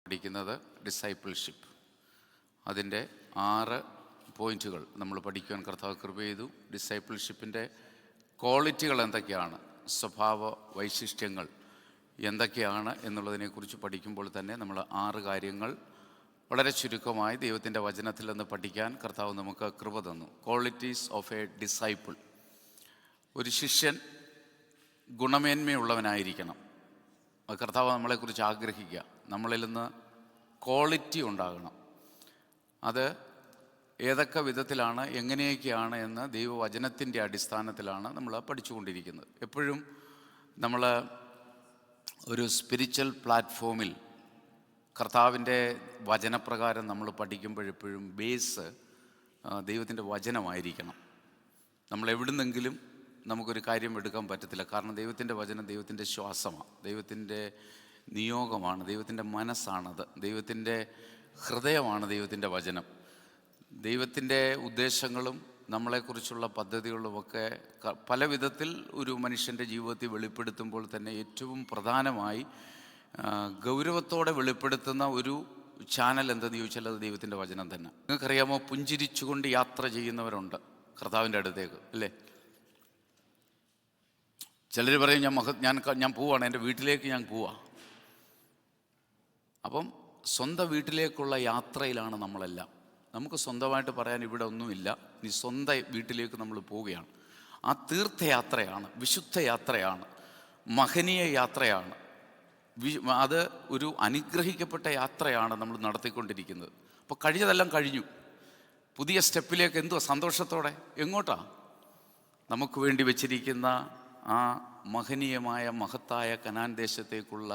പഠിക്കുന്നത് ഡിസൈപ്പിൾഷിപ്പ്. അതിൻ്റെ 6 പോയിൻറ്റുകൾ നമ്മൾ പഠിക്കുവാൻ കർത്താവ് കൃപ ചെയ്തു. ഡിസൈപ്പിൾഷിപ്പിൻ്റെ ക്വാളിറ്റികൾ എന്തൊക്കെയാണ്, സ്വഭാവ വൈശിഷ്ട്യങ്ങൾ എന്തൊക്കെയാണ് എന്നുള്ളതിനെക്കുറിച്ച് പഠിക്കുമ്പോൾ തന്നെ നമ്മൾ 6 കാര്യങ്ങൾ വളരെ ചുരുക്കമായി ദൈവത്തിൻ്റെ വചനത്തിൽ നിന്ന് പഠിക്കാൻ കർത്താവ് നമുക്ക് കൃപ തന്നു. Qualities of A disciple. ഒരു ശിഷ്യൻ ഗുണമേന്മയുള്ളവനായിരിക്കണം. അത് കർത്താവ് നമ്മളെക്കുറിച്ച് ആഗ്രഹിക്കുക. നമ്മളിൽ നിന്ന് ക്വാളിറ്റി ഉണ്ടാകണം. അത് ഏതൊക്കെ വിധത്തിലാണ്, എങ്ങനെയൊക്കെയാണ് എന്ന് ദൈവവചനത്തിൻ്റെ അടിസ്ഥാനത്തിലാണ് നമ്മൾ പഠിച്ചുകൊണ്ടിരിക്കുന്നത്. എപ്പോഴും നമ്മൾ ഒരു സ്പിരിച്വൽ പ്ലാറ്റ്ഫോമിൽ കർത്താവിൻ്റെ വചനപ്രകാരം നമ്മൾ പഠിക്കുമ്പോഴെപ്പോഴും ബേസ് ദൈവത്തിൻ്റെ വചനമായിരിക്കണം. നമ്മൾ എവിടുന്നെങ്കിലും നമുക്കൊരു കാര്യം എടുക്കാൻ പറ്റത്തില്ല. കാരണം ദൈവത്തിൻ്റെ വചനം ദൈവത്തിൻ്റെ ശ്വാസമാണ്, ദൈവത്തിൻ്റെ നിയോഗമാണ്, ദൈവത്തിൻ്റെ മനസ്സാണത്, ദൈവത്തിൻ്റെ ഹൃദയമാണ് ദൈവത്തിൻ്റെ വചനം. ദൈവത്തിൻ്റെ ഉദ്ദേശങ്ങളും നമ്മളെക്കുറിച്ചുള്ള പദ്ധതികളുമൊക്കെ പല വിധത്തിൽ ഒരു മനുഷ്യൻ്റെ ജീവിതത്തിൽ വെളിപ്പെടുത്തുമ്പോൾ തന്നെ ഏറ്റവും പ്രധാനമായി ഗൗരവത്തോടെ വെളിപ്പെടുത്തുന്ന ഒരു ചാനൽ എന്തെന്ന് ചോദിച്ചാൽ അത് ദൈവത്തിൻ്റെ വചനം തന്നെ. നിങ്ങൾക്കറിയാമോ, പുഞ്ചിരിച്ചുകൊണ്ട് യാത്ര ചെയ്യുന്നവരുണ്ട് കർത്താവിൻ്റെ അടുത്തേക്ക്, അല്ലേ? ചിലർ പറയും ഞാൻ പോവാണ്, എൻ്റെ വീട്ടിലേക്ക് ഞാൻ പോവാ. അപ്പം സ്വന്തം വീട്ടിലേക്കുള്ള യാത്രയിലാണ് നമ്മളെല്ലാം. നമുക്ക് സ്വന്തമായിട്ട് പറയാൻ ഇവിടെ ഒന്നുമില്ല. ഇനി സ്വന്തം വീട്ടിലേക്ക് നമ്മൾ പോവുകയാണ്. ആ തീർത്ഥയാത്രയാണ്, വിശുദ്ധ യാത്രയാണ്, മഹനീയ യാത്രയാണ്. അത് ഒരു അനുഗ്രഹിക്കപ്പെട്ട യാത്രയാണ് നമ്മൾ നടത്തിക്കൊണ്ടിരിക്കുന്നത്. അപ്പോൾ കഴിഞ്ഞതെല്ലാം കഴിഞ്ഞു. പുതിയ സ്റ്റെപ്പിലേക്ക് എന്തുവാ സന്തോഷത്തോടെ എങ്ങോട്ടാ? നമുക്ക് വേണ്ടി വെച്ചിരിക്കുന്ന ആ മഹനീയമായ മഹത്തായ കനാൻ ദേശത്തേക്കുള്ള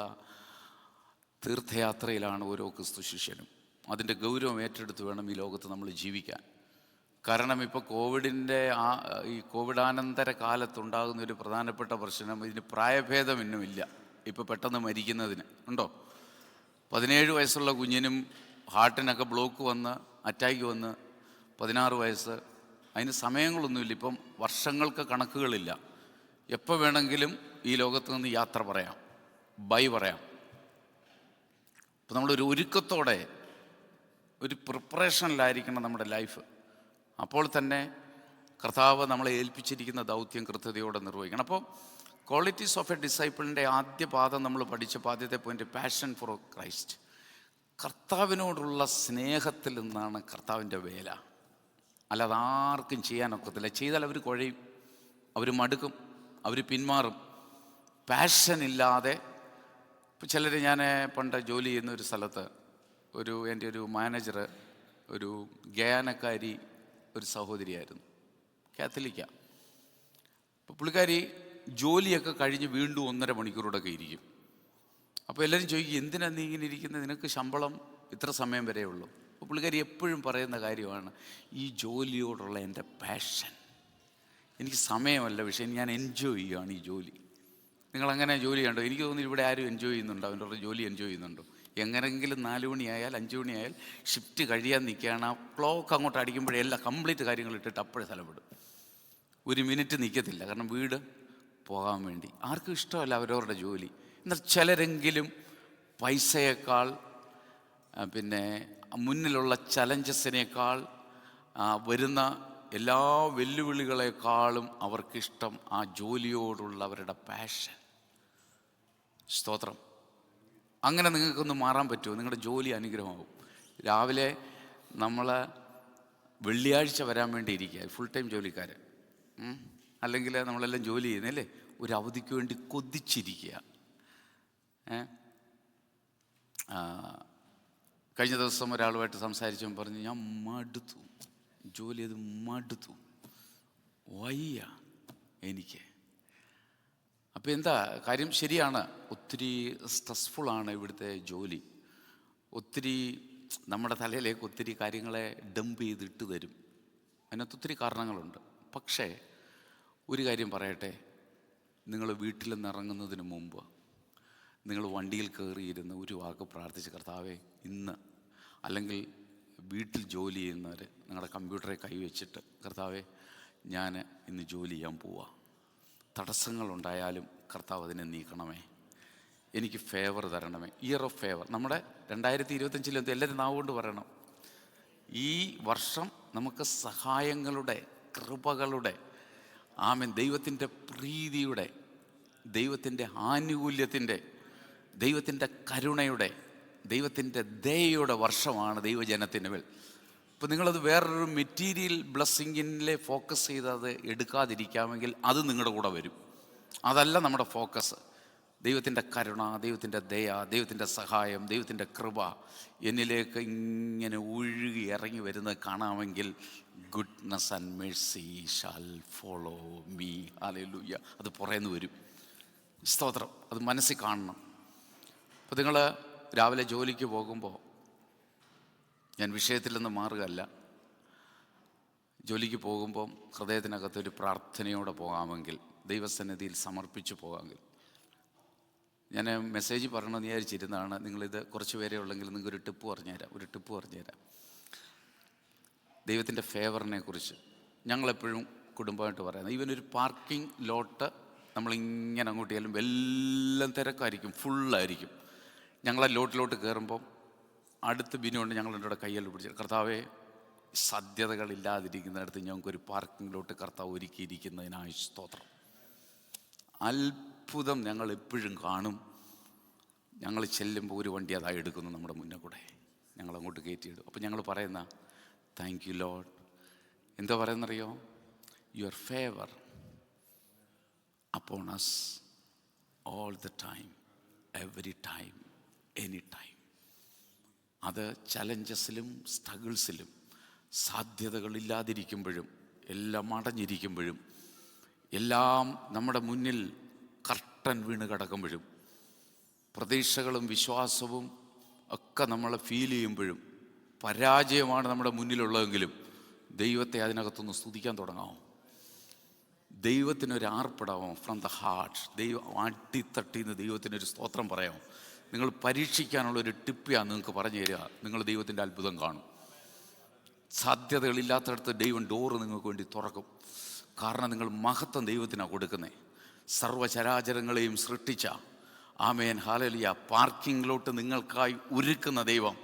തീർത്ഥയാത്രയിലാണ് ഓരോ ക്രിസ്തു ശിഷ്യനും. അതിൻ്റെ ഗൗരവം ഏറ്റെടുത്ത് വേണം ഈ ലോകത്ത് നമ്മൾ ജീവിക്കാൻ. കാരണം ഇപ്പോൾ ഈ കോവിഡാനന്തര കാലത്തുണ്ടാകുന്ന ഒരു പ്രധാനപ്പെട്ട പ്രശ്നം, ഇതിന് പ്രായഭേദം ഇന്നുമില്ല. ഇപ്പോൾ പെട്ടെന്ന് മരിക്കുന്നതിന് ഉണ്ടോ? 17 വയസ്സുള്ള കുഞ്ഞിനും ഹാർട്ടിനൊക്കെ ബ്ലോക്ക് വന്ന് അറ്റാക്ക് വന്ന് 16 വയസ്സ്, അതിന് സമയങ്ങളൊന്നുമില്ല. ഇപ്പം വർഷങ്ങൾക്ക് കണക്കുകളില്ല. എപ്പോൾ വേണമെങ്കിലും ഈ ലോകത്ത് നിന്ന് യാത്ര പറയാം, ബൈ പറയാം. അപ്പോൾ നമ്മളൊരു ഒരുക്കത്തോടെ, ഒരു പ്രിപ്പറേഷനിലായിരിക്കണം നമ്മുടെ ലൈഫ്. അപ്പോൾ തന്നെ കർത്താവ് നമ്മളെ ഏൽപ്പിച്ചിരിക്കുന്ന ദൗത്യം കൃത്യതയോടെ നിർവഹിക്കണം. അപ്പോൾ ക്വാളിറ്റീസ് ഓഫ് എ ഡിസൈപ്പിളിൻ്റെ ആദ്യ പാദം നമ്മൾ പഠിച്ചപ്പോൾ ആദ്യത്തെ പോയിന്റ് പാഷൻ ഫോർ ക്രൈസ്റ്റ്. കർത്താവിനോടുള്ള സ്നേഹത്തിൽ നിന്നാണ് കർത്താവിൻ്റെ വേല. അല്ലാതെ ആർക്കും ചെയ്യാനൊക്കത്തില്ല. ചെയ്താൽ അവർ കുഴയും, അവർ മടുക്കും, അവർ പിന്മാറും. പാഷനില്ലാതെ ഇപ്പോൾ ചിലർ, ഞാൻ പണ്ട് ജോലി ചെയ്യുന്ന ഒരു സ്ഥലത്ത് എൻ്റെ ഒരു മാനേജർ ഒരു ഗയാനക്കാരി ഒരു സഹോദരിയായിരുന്നു, കാത്തലിക്ക. അപ്പോൾ പുള്ളിക്കാരി ജോലിയൊക്കെ കഴിഞ്ഞ് വീണ്ടും 1.5 മണിക്കൂറോടൊക്കെ ഇരിക്കും. അപ്പോൾ എല്ലാവരും ചോദിക്കും, എന്തിനാണ് നീ ഇങ്ങനെ ഇരിക്കുന്നത്, നിനക്ക് ശമ്പളം ഇത്ര സമയം വരെ ഉള്ളൂ. അപ്പോൾ പുള്ളിക്കാരി എപ്പോഴും പറയുന്ന കാര്യമാണ്, ഈ ജോലിയോടുള്ള എൻ്റെ പാഷൻ. എനിക്ക് സമയമല്ല വിഷയം, ഞാൻ എൻജോയ് ചെയ്യുകയാണ് ഈ ജോലി. നിങ്ങളങ്ങനെ ജോലി കണ്ടോ? എനിക്ക് തോന്നുന്നു ഇവിടെ ആരും എൻജോയ് ചെയ്യുന്നുണ്ടോ? അവൻ്റെ ജോലി എൻജോയ് ചെയ്യുന്നുണ്ടോ? എങ്ങനെങ്കിലും 4 മണിയായാൽ 5 മണിയായാൽ ഷിഫ്റ്റ് കഴിയാൻ നിൽക്കുകയാണ്. ആ ക്ലോക്ക് അങ്ങോട്ട് അടിക്കുമ്പോഴേ എല്ലാ കംപ്ലീറ്റ് കാര്യങ്ങൾ ഇട്ടിട്ട് അപ്പോഴേ സ്ഥലപ്പെടും. 1 മിനിറ്റ് നിൽക്കത്തില്ല. കാരണം വീട് പോകാൻ വേണ്ടി. ആർക്കും ഇഷ്ടമല്ല അവരവരുടെ ജോലി. എന്നാൽ ചിലരെങ്കിലും പൈസയേക്കാൾ, പിന്നെ മുന്നിലുള്ള ചലഞ്ചസിനേക്കാൾ, വരുന്ന എല്ലാ വെല്ലുവിളികളെക്കാളും അവർക്കിഷ്ടം ആ ജോലിയോടുള്ള അവരുടെ പാഷൻ. സ്തോത്രം. അങ്ങനെ നിങ്ങൾക്കൊന്ന് മാറാൻ പറ്റുമോ? നിങ്ങളുടെ ജോലി അനുഗ്രഹമാകും. രാവിലെ നമ്മൾ വെള്ളിയാഴ്ച വരാൻ വേണ്ടി ഇരിക്കുക, ഫുൾ ടൈം ജോലിക്കാർ, അല്ലെങ്കിൽ നമ്മളെല്ലാം ജോലി ചെയ്യുന്നല്ലേ, ഒരു അവധിക്ക് വേണ്ടി കൊതിച്ചിരിക്കുക. കഴിഞ്ഞ ദിവസം ഒരാളുമായിട്ട് സംസാരിച്ചപ്പോൾ പറഞ്ഞു, ഞാൻ മടുത്തു, ജോലി ചെയ്ത് മടുത്തു, വയ്യ എനിക്ക്. അപ്പോൾ എന്താ കാര്യം? ശരിയാണ്, ഒത്തിരി സ്ട്രെസ്ഫുള്ളാണ് ഇവിടുത്തെ ജോലി. ഒത്തിരി നമ്മുടെ തലയിലേക്ക് ഒത്തിരി കാര്യങ്ങളെ ഡംപ് ചെയ്തിട്ട് തരും. അതിനകത്ത് ഒത്തിരി കാരണങ്ങളുണ്ട്. പക്ഷേ ഒരു കാര്യം പറയട്ടെ, നിങ്ങൾ വീട്ടിൽ നിന്ന് ഇറങ്ങുന്നതിന് മുമ്പ് നിങ്ങൾ വണ്ടിയിൽ കയറിയിരുന്ന് ഒരു വാക്ക് പ്രാർത്ഥിച്ച്, കർത്താവേ ഇന്ന്, അല്ലെങ്കിൽ വീട്ടിൽ ജോലി ചെയ്യുന്നവർ നിങ്ങളുടെ കമ്പ്യൂട്ടറെ കൈവച്ചിട്ട്, കർത്താവേ ഞാൻ ഇന്ന് ജോലി ചെയ്യാൻ പോവാ, തടസ്സങ്ങളുണ്ടായാലും കർത്താവ് അതിനെ നീക്കണമേ, എനിക്ക് ഫേവർ തരണമേ. Year of favour. നമ്മുടെ 2025 എല്ലാവരും നാവുകൊണ്ട് പറയണം, ഈ വർഷം നമുക്ക് സഹായങ്ങളുടെ, കൃപകളുടെ, ദൈവത്തിൻ്റെ പ്രീതിയുടെ, ദൈവത്തിൻ്റെ ആനുകൂല്യത്തിൻ്റെ, ദൈവത്തിൻ്റെ കരുണയുടെ, ദൈവത്തിൻ്റെ ദയയുടെ വർഷമാണ് ദൈവജനത്തിന് മേൽ. ഇപ്പോൾ നിങ്ങളത് വേറൊരു മെറ്റീരിയൽ ബ്ലെസ്സിങ്ങിലെ ഫോക്കസ് ചെയ്ത് അത് എടുക്കാതിരിക്കാമെങ്കിൽ അത് നിങ്ങളുടെ കൂടെ വരും. അതല്ല നമ്മുടെ ഫോക്കസ്. ദൈവത്തിൻ്റെ കരുണ, ദൈവത്തിൻ്റെ ദയ, ദൈവത്തിൻ്റെ സഹായം, ദൈവത്തിൻ്റെ കൃപ എന്നിലേക്ക് ഇങ്ങനെ ഒഴുകി ഇറങ്ങി വരുന്നത് കാണാമെങ്കിൽ goodness and mercy shall follow me. Hallelujah. അത് പുറേന്ന് വരും. സ്തോത്രം. അത് മനസ്സിൽ കാണണം. അപ്പോൾ നിങ്ങൾ രാവിലെ ജോലിക്ക് പോകുമ്പോൾ, ഞാൻ വിഷയത്തിൽ നിന്ന് മാറുകയല്ല, ജോലിക്ക് പോകുമ്പം ഹൃദയത്തിനകത്തൊരു പ്രാർത്ഥനയോടെ പോകാമെങ്കിൽ, ദൈവസന്നിധിയിൽ സമർപ്പിച്ച് പോകാമെങ്കിൽ, ഞാൻ മെസ്സേജ് പറയണമെന്ന് വിചാരിച്ചിരുന്നതാണ്. നിങ്ങളിത് കുറച്ച് പേരെ ഉള്ളെങ്കിൽ നിങ്ങൾക്കൊരു ടിപ്പ് പറഞ്ഞുതരാം. ദൈവത്തിൻ്റെ ഫേവറിനെ കുറിച്ച് ഞങ്ങളെപ്പോഴും കുടുംബമായിട്ട് പറയുന്നത്, ഈവനൊരു പാർക്കിംഗ് ലോട്ട് നമ്മളിങ്ങനെ അങ്ങോട്ട് ചെല്ലുമ്പോൾ എല്ലാം തിരക്കായിരിക്കും, ഫുള്ളായിരിക്കും. ഞങ്ങളെ ലോട്ടിലോട്ട് കയറുമ്പം അടുത്ത് ബിനുകൊണ്ട് ഞങ്ങളുടെ കൂടെ കയ്യിൽ പിടിച്ച്, കർത്താവേ, സാധ്യതകളില്ലാതിരിക്കുന്നിടത്ത് ഞങ്ങൾക്കൊരു പാർക്കിംഗ് ലോട്ട് കർത്താവ് ഒരുക്കിയിരിക്കുന്നതിനായി സ്തോത്രം. അത്ഭുതം ഞങ്ങൾ എപ്പോഴും കാണും. ഞങ്ങൾ ചെല്ലുമ്പോൾ ഒരു വണ്ടി അതായി എടുക്കുന്നു നമ്മുടെ മുന്നേ കൂടെ, ഞങ്ങളങ്ങോട്ട് കയറ്റിയിടും. അപ്പോൾ ഞങ്ങൾ പറയുന്ന താങ്ക് യു ലോഡ്. എന്താ പറയുന്നറിയോ? Your favour upon us all the time, every time, any time. അത് ചലഞ്ചസിലും സ്ട്രഗിൾസിലും, സാധ്യതകളില്ലാതിരിക്കുമ്പോഴും, എല്ലാം അടഞ്ഞിരിക്കുമ്പോഴും, എല്ലാം നമ്മുടെ മുന്നിൽ കർട്ടൻ വീണ് കിടക്കുമ്പോഴും, പ്രതീക്ഷകളും വിശ്വാസവും ഒക്കെ നമ്മളെ ഫീൽ ചെയ്യുമ്പോഴും, പരാജയമാണ് നമ്മുടെ മുന്നിലുള്ളതെങ്കിലും ദൈവത്തെ അതിനകത്തൊന്ന് സ്തുതിക്കാൻ തുടങ്ങാമോ? ദൈവത്തിനൊരു ആർപ്പിടാമോ? ഫ്രം ദ ഹാർട്ട് ദൈവം അടിത്തട്ടിന്ന് ദൈവത്തിനൊരു സ്തോത്രം പറയാമോ? നിങ്ങൾ പരീക്ഷിക്കാനുള്ളൊരു ടിപ്പിയാണ് നിങ്ങൾക്ക് പറഞ്ഞു തരിക. നിങ്ങൾ ദൈവത്തിൻ്റെ അത്ഭുതം കാണും. സാധ്യതകളില്ലാത്തടത്ത് ദൈവം ഡോറ് നിങ്ങൾക്ക് വേണ്ടി തുറക്കും. കാരണം നിങ്ങൾ മഹത്വം ദൈവത്തിനാണ് കൊടുക്കുന്നത്. സർവ്വചരാചരങ്ങളെയും സൃഷ്ടിച്ച ഹല്ലേലൂയ പാർക്കിങ്ങിലോട്ട് നിങ്ങൾക്കായി ഒരുക്കുന്ന ദൈവം,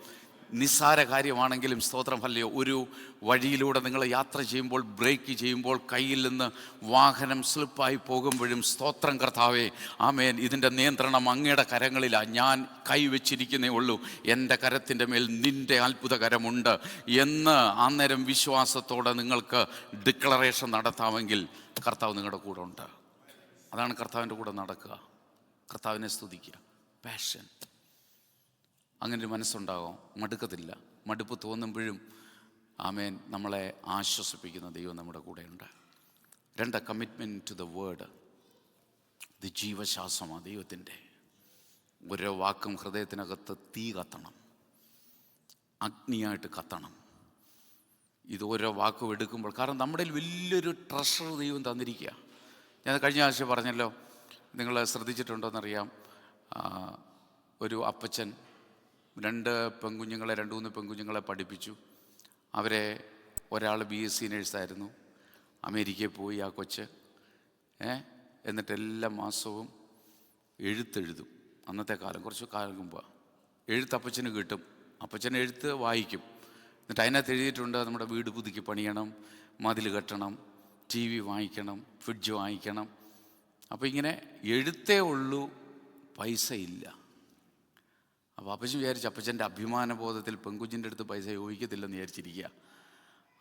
നിസ്സാര കാര്യമാണെങ്കിലും സ്തോത്രം ഹല്ലേലൂയ, ഒരു വഴിയിലൂടെ നിങ്ങൾ യാത്ര ചെയ്യുമ്പോൾ, ബ്രേക്ക് ചെയ്യുമ്പോൾ, കയ്യിൽ നിന്ന് വാഹനം സ്ലിപ്പായി പോകുമ്പോഴും സ്തോത്രം കർത്താവേ, ഇതിൻ്റെ നിയന്ത്രണം അങ്ങയുടെ കരങ്ങളിലാണ്, ഞാൻ കൈവച്ചിരിക്കുന്നേ ഉള്ളൂ, എൻ്റെ കരത്തിൻ്റെ മേൽ നിൻ്റെ അത്ഭുത കരമുണ്ട് എന്ന് അന്നേരം വിശ്വാസത്തോടെ നിങ്ങൾക്ക് ഡിക്ലറേഷൻ നടത്താമെങ്കിൽ കർത്താവ് നിങ്ങളുടെ കൂടെ ഉണ്ട്. അതാണ് കർത്താവിൻ്റെ കൂടെ നടക്കുക, കർത്താവിനെ സ്തുതിക്കുക. പാഷൻ. അങ്ങനൊരു മനസ്സുണ്ടാകും, മടുക്കത്തില്ല. മടുപ്പ് തോന്നുമ്പോഴും നമ്മളെ ആശ്വസിപ്പിക്കുന്ന ദൈവം നമ്മുടെ കൂടെയുണ്ട്. 2, കമ്മിറ്റ്മെൻറ്റ് ടു ദ വേർഡ്. ഇത് ജീവശ്വാസമാണ് ദൈവത്തിൻ്റെ. ഓരോ വാക്കും ഹൃദയത്തിനകത്ത് തീ കത്തണം, അഗ്നിയായിട്ട് കത്തണം. ഇത് ഓരോ വാക്കും എടുക്കുമ്പോൾ, കാരണം നമ്മുടെ വലിയൊരു ട്രഷർ ദൈവം തന്നിരിക്കുക. ഞാൻ കഴിഞ്ഞ ആഴ്ച പറഞ്ഞല്ലോ, നിങ്ങൾ ശ്രദ്ധിച്ചിട്ടുണ്ടോയെന്നറിയാം. ഒരു അപ്പച്ചൻ 2 പെൺകുഞ്ഞുങ്ങളെ പഠിപ്പിച്ചു. അവരെ ഒരാൾ BSc നേഴ്സായിരുന്നു, അമേരിക്കയിൽ പോയി ആ കൊച്ച്. എന്നിട്ട് എല്ലാ മാസവും എഴുത്തെഴുതും. അന്നത്തെ കാലം, കുറച്ച് കാലം മുമ്പ് എഴുത്ത് അപ്പച്ചന് കിട്ടും. അപ്പച്ചൻ എഴുത്ത് വായിക്കും. എന്നിട്ട് അതിനകത്ത് എഴുതിയിട്ടുണ്ട്, നമ്മുടെ വീട് പുതുക്കി പണിയണം, മതിൽ കെട്ടണം, TV വാങ്ങിക്കണം, ഫ്രിഡ്ജ് വാങ്ങിക്കണം. അപ്പോൾ ഇങ്ങനെ എഴുത്തേ ഉള്ളൂ, പൈസ ഇല്ല. അപ്പോൾ അപ്പച്ചൻ വിചാരിച്ചു, അപ്പച്ചൻ്റെ അഭിമാനബോധത്തിൽ പെൺകുഞ്ഞിൻ്റെ അടുത്ത് പൈസ ചോദിക്കത്തില്ലെന്ന് വിചാരിച്ചിരിക്കുക.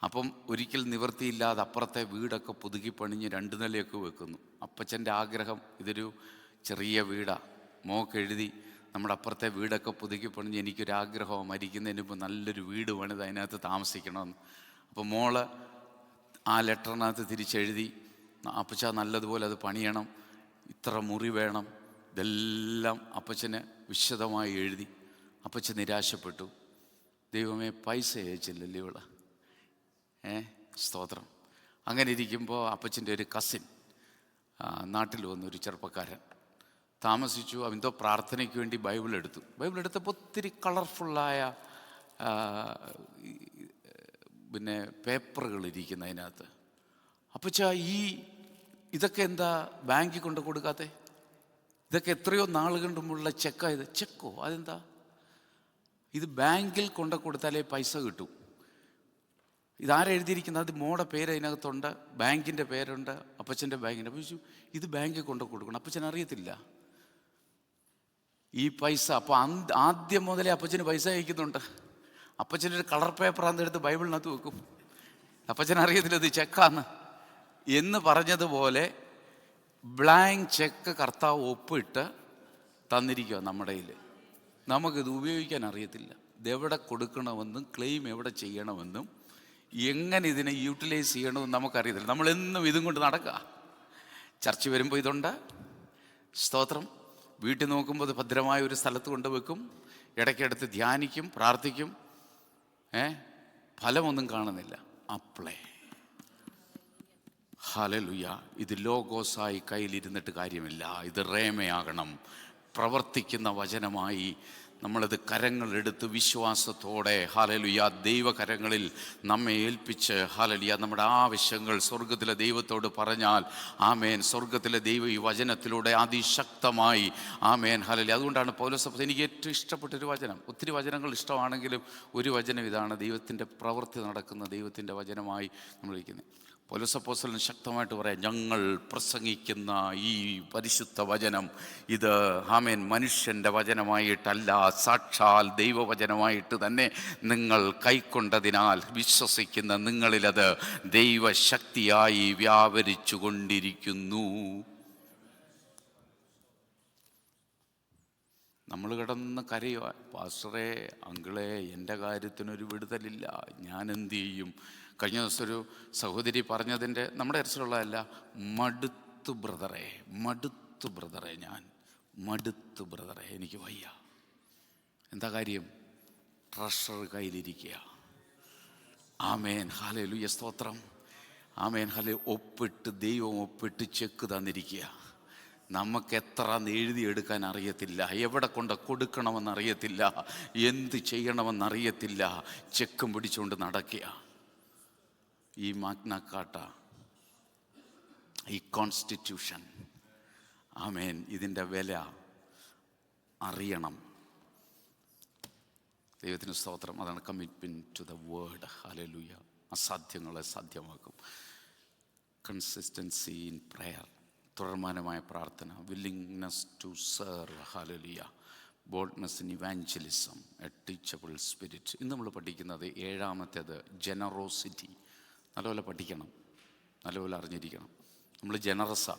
അപ്പം ഒരിക്കൽ നിവൃത്തിയില്ലാതെ അപ്പുറത്തെ വീടൊക്കെ പുതുക്കി പണിഞ്ഞ് 2 നിലയൊക്കെ വെക്കുന്നു. അപ്പച്ചൻ്റെ ആഗ്രഹം, ഇതൊരു ചെറിയ വീടാണ്, മോക്കെഴുതി നമ്മുടെ അപ്പുറത്തെ വീടൊക്കെ പുതുക്കി പണിഞ്ഞ് എനിക്കൊരാഗ്രഹമാണ്, മരിക്കുന്നതിന് മുമ്പ് നല്ലൊരു വീട് പണിത് അതിനകത്ത് താമസിക്കണമെന്ന്. അപ്പോൾ മോള് ആ ലെറ്ററിനകത്ത് തിരിച്ചെഴുതി, അപ്പച്ച നല്ലതുപോലെ അത് പണിയണം, ഇത്ര മുറി വേണം, ഇതെല്ലാം അപ്പച്ചന് വിശദമായി എഴുതി. അപ്പച്ചൻ നിരാശപ്പെട്ടു. ദൈവമേ, പൈസ അയച്ചില്ലല്ലേ ഇവള്. സ്തോത്രം. അങ്ങനെ ഇരിക്കുമ്പോൾ അപ്പച്ചൻ്റെ ഒരു കസിൻ നാട്ടിൽ വന്നൊരു ചെറുപ്പക്കാരൻ താമസിച്ചു. അവനെന്തോ പ്രാർത്ഥനയ്ക്ക് വേണ്ടി ബൈബിൾ എടുത്തപ്പോൾ ഒത്തിരി കളർഫുള്ളായ പേപ്പറുകൾ ഇരിക്കുന്ന ഇതൊക്കെ എത്രയോ നാളുകൾ മുമ്പുള്ള ചെക്കായത്. ചെക്കോ? അതെന്താ? ഇത് ബാങ്കിൽ കൊണ്ട കൊടുത്താലേ പൈസ കിട്ടും. ഇതാരെഴുതിയിരിക്കുന്നത്? അത് മോടെ പേര് അതിനകത്തുണ്ട്, ബാങ്കിൻ്റെ പേരുണ്ട്, അപ്പച്ചൻ്റെ ബാങ്കിൻ്റെ. അപ്പോൾ ഇത് ബാങ്കിൽ കൊണ്ട് കൊടുക്കണം. അപ്പച്ചൻ അറിയത്തില്ല ഈ പൈസ. അപ്പോൾ ആദ്യം മുതലേ അപ്പച്ചന് പൈസ അയക്കുന്നുണ്ട്. അപ്പച്ചൻ്റെ ഒരു കളർ പേപ്പറാന്ന് എടുത്ത് ബൈബിളിനകത്ത് വെക്കും. അപ്പച്ചൻ അറിയത്തില്ല ഇത് ചെക്കാന്ന് എന്ന് പറഞ്ഞതുപോലെ ബ്ലാങ്ക് ചെക്ക് കർത്താവ് ഒപ്പിട്ട് തന്നിരിക്കുക നമ്മുടെ കയ്യിൽ. നമുക്കിത് ഉപയോഗിക്കാൻ അറിയത്തില്ല. ഇതെവിടെ കൊടുക്കണമെന്നും ക്ലെയിം എവിടെ ചെയ്യണമെന്നും എങ്ങനെ ഇതിനെ യൂട്ടിലൈസ് ചെയ്യണമെന്നും നമുക്കറിയത്തില്ല. നമ്മളെന്നും ഇതും കൊണ്ട് നടക്കുക. ചർച്ച വരുമ്പോൾ ഇതുണ്ട്, സ്തോത്രം. വീട്ടിൽ നോക്കുമ്പോൾ അത് ഭദ്രമായ ഒരു സ്ഥലത്ത് കൊണ്ടുവെക്കും, ഇടയ്ക്കെടുത്ത് ധ്യാനിക്കും, പ്രാർത്ഥിക്കും. ഫലമൊന്നും കാണുന്നില്ല. അപ്ലൈ. ഹല്ലേലൂയ. ഇത് ലോഗോസായി കയ്യിലിരുന്നിട്ട് കാര്യമില്ല. ഇത് റേമയാകണം, പ്രവർത്തിക്കുന്ന വചനമായി നമ്മളത് കരങ്ങളെടുത്ത് വിശ്വാസത്തോടെ ഹല്ലേലൂയ ദൈവകരങ്ങളിൽ നമ്മെ ഏൽപ്പിച്ച് ഹല്ലേലൂയ നമ്മുടെ ആവശ്യങ്ങൾ സ്വർഗത്തിലെ ദൈവത്തോട് പറഞ്ഞാൽ ആമേൻ, സ്വർഗത്തിലെ ദൈവം ഈ വചനത്തിലൂടെ അതിശക്തമായി ആമേൻ ഹല്ലേലൂയ. അതുകൊണ്ടാണ് പൗലോസ്, എനിക്ക് ഏറ്റവും ഇഷ്ടപ്പെട്ടൊരു വചനം, ഒത്തിരി വചനങ്ങൾ ഇഷ്ടമാണെങ്കിലും ഒരു വചനം ഇതാണ്, ദൈവത്തിൻ്റെ പ്രവൃത്തി നടക്കുന്ന ദൈവത്തിൻ്റെ വചനമായി നമ്മൾ ഇരിക്കുന്നത്. പൗലോസ് അപ്പോസ്തലൻ ശക്തമായിട്ട് പറയാം, ഞങ്ങൾ പ്രസംഗിക്കുന്ന ഈ പരിശുദ്ധ വചനം ഇത് ആമേൻ മനുഷ്യൻ്റെ വചനമായിട്ടല്ല, സാക്ഷാൽ ദൈവവചനമായിട്ട് തന്നെ നിങ്ങൾ കൈക്കൊണ്ടതിനാൽ വിശ്വസിക്കുന്ന നിങ്ങളിലത് ദൈവശക്തിയായി വ്യാപരിച്ചു കൊണ്ടിരിക്കുന്നു. നമ്മൾ കിടന്ന് കരയുക, പാസ്റ്ററെ അങ്കിളെ എൻ്റെ കാര്യത്തിനൊരു വിടുതലില്ല, ഞാൻ എന്തു ചെയ്യും? കഴിഞ്ഞ ദിവസം ഒരു സഹോദരി പറഞ്ഞതിൻ്റെ, നമ്മുടെ അരസിലുള്ളതല്ല, മടുത്തു ബ്രദറെ, ഞാൻ മടുത്തു ബ്രദറെ, എനിക്ക് വയ്യ. എന്താ കാര്യം? ട്രഷർ കയ്യിലിരിക്കുക. ആമേൻ ഹല്ലേലൂയ സ്തോത്രം. Amen hallelujah. ഒപ്പിട്ട് ദൈവം ഒപ്പിട്ട് ചെക്ക് തന്നിരിക്കുക. നമുക്ക് എത്ര എഴുതിയെടുക്കാൻ അറിയത്തില്ല, എവിടെ കൊണ്ട് കൊടുക്കണമെന്നറിയത്തില്ല, എന്ത് ചെയ്യണമെന്നറിയത്തില്ല. ചെക്കും പിടിച്ചുകൊണ്ട് നടക്കുക. ഈ മാഗ്ന കാർട്ട, ഈ കോൺസ്റ്റിറ്റ്യൂഷൻ, ആമേൻ, ഇതിൻ്റെ വില അറിയണം. ദൈവത്തിന് സ്തോത്രം. അതാണ് commitment to the word. Hallelujah. അസാധ്യങ്ങളെ സാധ്യമാക്കും. കൺസിസ്റ്റൻസി ഇൻ പ്രെയർ, തുടർമാനമായ പ്രാർത്ഥന, willingness to serve, hallelujah, boldness in evangelism, a teachable spirit. ഇന്ന് നമ്മൾ പഠിക്കുന്നത് ഏഴാമത്തേത് ജനറോസിറ്റി. നല്ലപോലെ പഠിക്കണം, നല്ലപോലെ അറിഞ്ഞിരിക്കണം. നമ്മൾ ജനറസാ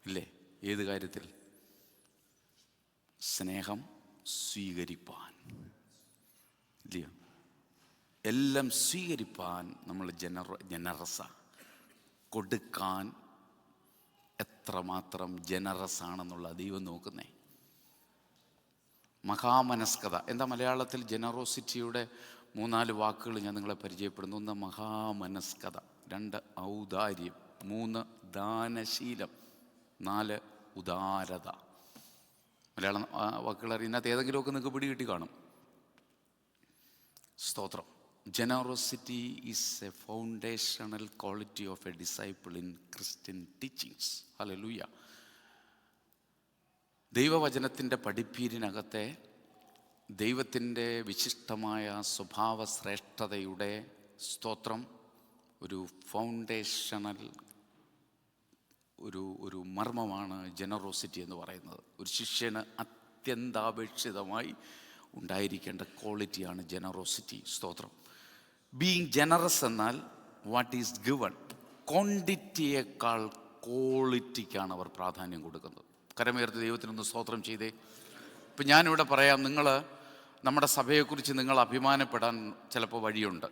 ഇല്ലേ? ഏത് കാര്യത്തിൽ? സ്നേഹം സ്വീകരിപ്പാൻ, ഇല്ലയോ? എല്ലാം സ്വീകരിപ്പാൻ നമ്മൾ ജനറസാ. കൊടുക്കാൻ എത്രമാത്രം ജനറസാണെന്നുള്ള ദൈവം നോക്കുന്നേ. മഹാമനസ്കത. എന്താ മലയാളത്തിൽ ജനറോസിറ്റിയുടെ 3-4 വാക്കുകൾ ഞാൻ നിങ്ങളെ പരിചയപ്പെടുന്നു. 1 മഹാമനസ്കത, 2 ഔദാര്യം, 3 ദാനശീലം, 4 ഉദാരത. മലയാളം വാക്കുകൾ അറിയുന്നതിനകത്ത് ഏതെങ്കിലുമൊക്കെ നിങ്ങൾക്ക് പിടി കിട്ടി കാണും. സ്തോത്രം. Generosity is a foundational quality of a disciple in Christian teachings. Hallelujah. ദൈവവചനത്തിൻ്റെ പഠിപ്പീരിനകത്തെ ദൈവത്തിൻ്റെ വിശിഷ്ടമായ സ്വഭാവ ശ്രേഷ്ഠതയുടെ സ്തോത്രം ഒരു ഫൗണ്ടേഷണൽ ഒരു മർമ്മമാണ് ജനറോസിറ്റി എന്ന് പറയുന്നത്. ഒരു ശിഷ്യന് അത്യന്താപേക്ഷിതമായി ഉണ്ടായിരിക്കേണ്ട ക്വാളിറ്റിയാണ് ജനറോസിറ്റി. സ്തോത്രം. ബീയിങ് ജനറസ് എന്നാൽ വാട്ട് ഈസ് ഗിവൺ, ക്വാണ്ടിറ്റിയേക്കാൾ ക്വാളിറ്റിക്കാണ് അവർ പ്രാധാന്യം കൊടുക്കുന്നത്. കരമുയർത്തി ദൈവത്തിനൊന്ന് സ്തോത്രം ചെയ്തേ. ഇപ്പം ഞാനിവിടെ പറയാം, നിങ്ങൾ നമ്മുടെ സഭയെക്കുറിച്ച് നിങ്ങൾ അഭിമാനപ്പെടാൻ ചിലപ്പോൾ വഴിയുണ്ട്.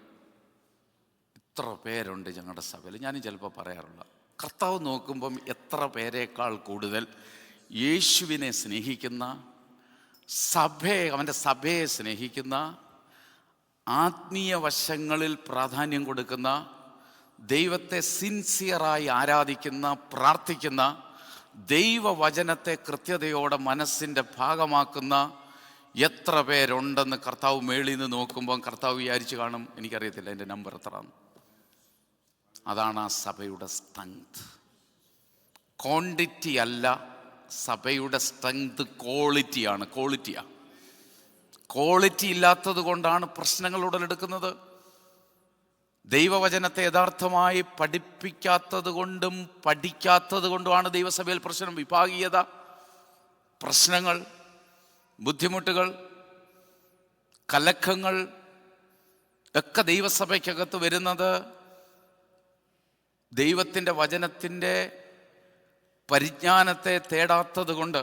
ഇത്ര പേരുണ്ട് ഞങ്ങളുടെ സഭയിൽ. ഞാനും ചിലപ്പോൾ പറയാറുള്ള, കർത്താവ് നോക്കുമ്പം എത്ര പേരേക്കാൾ കൂടുതൽ യേശുവിനെ സ്നേഹിക്കുന്ന, അവൻ്റെ സഭയെ സ്നേഹിക്കുന്ന, ആത്മീയ വശങ്ങളിൽ പ്രാധാന്യം കൊടുക്കുന്ന, ദൈവത്തെ സിൻസിയറായി ആരാധിക്കുന്ന, പ്രാർത്ഥിക്കുന്ന, ദൈവവചനത്തെ കൃത്യതയോടെ മനസ്സിൻ്റെ ഭാഗമാക്കുന്ന എത്ര പേരുണ്ടെന്ന് കർത്താവ് മേളിൽ നിന്ന് നോക്കുമ്പം കർത്താവ് വിചാരിച്ചു കാണും, എനിക്കറിയത്തില്ല എൻ്റെ നമ്പർ എത്രയാണ്. അതാണ് ആ സഭയുടെ സ്ട്രെങ്ത്. ക്വാണ്ടിറ്റി അല്ല, സഭയുടെ സ്ട്രെങ്ത് ക്വാളിറ്റിയാണ്. ക്വാളിറ്റി ഇല്ലാത്തത് കൊണ്ടാണ് പ്രശ്നങ്ങൾ ഉടലെടുക്കുന്നത്. ദൈവവചനത്തെ യഥാർത്ഥമായി പഠിപ്പിക്കാത്തത് കൊണ്ടും പഠിക്കാത്തത് കൊണ്ടുമാണ് ദൈവസഭയിൽ പ്രശ്നം. വിഭാഗീയത, പ്രശ്നങ്ങൾ, ബുദ്ധിമുട്ടുകൾ, കലക്കങ്ങൾ ഒക്കെ ദൈവസഭയ്ക്കകത്ത് വരുന്നത് ദൈവത്തിൻ്റെ വചനത്തിൻ്റെ പരിജ്ഞാനത്തെ തേടാത്തത് കൊണ്ട്.